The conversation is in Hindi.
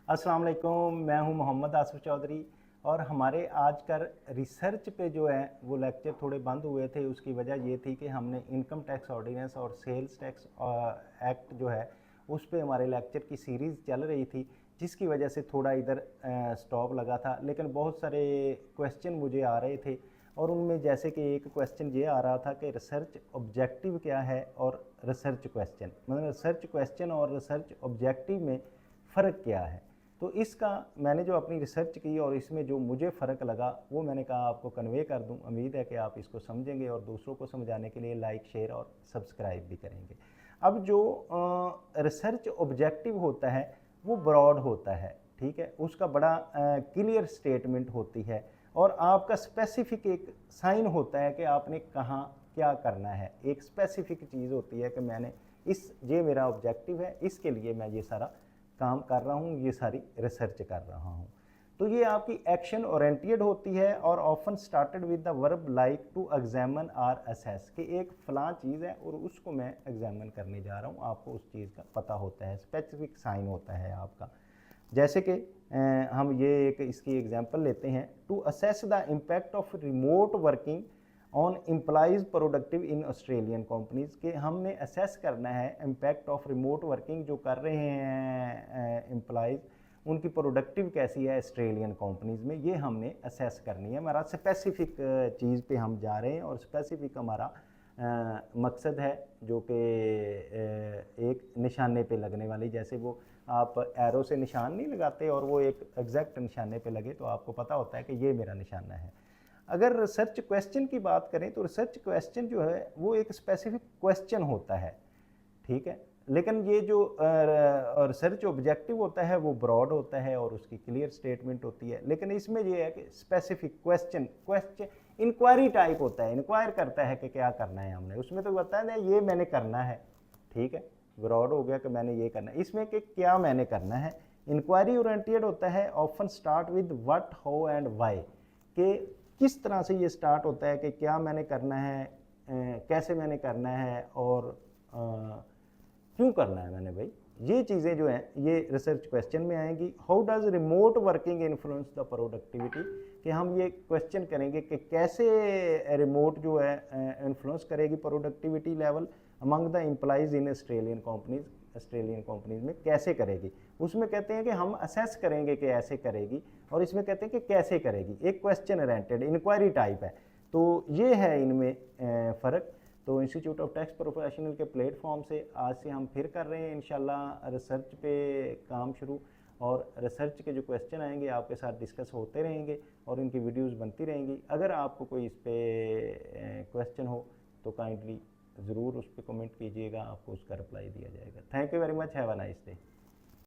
अस्सलाम वालेकुम, मैं हूं मोहम्मद आसिफ चौधरी। और हमारे आज का रिसर्च पे जो है वो लेक्चर थोड़े बंद हुए थे। उसकी वजह ये थी कि हमने इनकम टैक्स ऑर्डिनेंस और सेल्स टैक्स एक्ट जो है उस पे हमारे लेक्चर की सीरीज़ चल रही थी, जिसकी वजह से थोड़ा इधर स्टॉप लगा था। लेकिन बहुत सारे क्वेश्चन मुझे आ रहे थे और उनमें जैसे कि एक क्वेश्चन ये आ रहा था कि रिसर्च ऑब्जेक्टिव क्या है और रिसर्च क्वेश्चन, मतलब रिसर्च क्वेश्चन और रिसर्च ऑब्जेक्टिव में फ़र्क क्या है। तो इसका मैंने जो अपनी रिसर्च की और इसमें जो मुझे फ़र्क लगा वो मैंने कहा आपको कन्वे कर दूं। उम्मीद है कि आप इसको समझेंगे और दूसरों को समझाने के लिए लाइक, शेयर और सब्सक्राइब भी करेंगे। अब जो रिसर्च ऑब्जेक्टिव होता है वो ब्रॉड होता है, ठीक है। उसका बड़ा क्लियर स्टेटमेंट होती है और आपका स्पेसिफिक एक साइन होता है कि आपने कहाँ क्या करना है। एक स्पेसिफिक चीज़ होती है कि मैंने ये मेरा ऑब्जेक्टिव है, इसके लिए मैं ये सारा काम कर रहा हूँ, ये सारी रिसर्च कर रहा हूँ। तो ये आपकी एक्शन ओरिएंटेड होती है और often started with the verb like to examine or assess, कि एक फलां चीज़ है और उसको मैं एग्जामिन करने जा रहा हूँ। आपको उस चीज़ का पता होता है, स्पेसिफिक साइन होता है आपका। जैसे कि हम ये एक इसकी एग्जांपल लेते हैं, to assess the impact of remote working on employees productive in Australian companies, के हमने असेस करना है इम्पैक्ट ऑफ रिमोट वर्किंग जो कर रहे हैं एम्प्लॉइज, उनकी प्रोडक्टिव कैसी है ऑस्ट्रेलियन कंपनीज में, ये हमने असेस करनी है। हमारा स्पेसिफिक चीज़ पे हम जा रहे हैं और स्पेसिफिक हमारा मकसद है जो कि एक निशाने पे लगने वाली, जैसे वो आप एरो से निशान नहीं लगाते और वो एक एग्जैक्ट निशाने पे लगे तो आपको पता होता है कि ये मेरा निशाना है। अगर रिसर्च क्वेश्चन की बात करें तो रिसर्च क्वेश्चन जो है वो एक स्पेसिफिक क्वेश्चन होता है, ठीक है। लेकिन ये जो रिसर्च ऑब्जेक्टिव होता है वो ब्रॉड होता है और उसकी क्लियर स्टेटमेंट होती है। लेकिन इसमें ये है कि स्पेसिफिक क्वेश्चन इंक्वायरी टाइप होता है, इंक्वायर करता है कि क्या करना है हमने। उसमें तो बताया है ये मैंने करना है, ठीक है। ब्रॉड हो गया कि मैंने ये करना है, इसमें कि क्या मैंने करना है। इंक्वायरी ओरिएंटेड होता है, often start with what, how and why, कि किस तरह से ये स्टार्ट होता है कि क्या मैंने करना है, कैसे मैंने करना है और क्यों करना है मैंने भाई। ये चीज़ें जो हैं ये रिसर्च क्वेश्चन में आएंगी। How does remote working influence the productivity, कि हम ये क्वेश्चन करेंगे कि कैसे रिमोट जो है इन्फ्लुएंस करेगी productivity level among the employees in Australian companies में कैसे करेगी। उसमें कहते हैं कि हम असेस करेंगे कि ऐसे करेगी, और इसमें कहते हैं कि कैसे करेगी। एक क्वेश्चन ओरिएंटेड इंक्वायरी टाइप है। तो ये है इनमें फ़र्क। तो इंस्टीट्यूट ऑफ टैक्स प्रोफेशनल के प्लेटफॉर्म से आज से हम फिर कर रहे हैं इंशाल्लाह रिसर्च पे काम शुरू, और रिसर्च के जो क्वेश्चन आएंगे आपके साथ डिस्कस होते रहेंगे और इनकी वीडियोस बनती रहेंगी। अगर आपको कोई इस पर क्वेश्चन हो तो काइंडली ज़रूर उस पर कमेंट कीजिएगा, आपको उसका रिप्लाई दिया जाएगा। Thank you very much, have a nice day.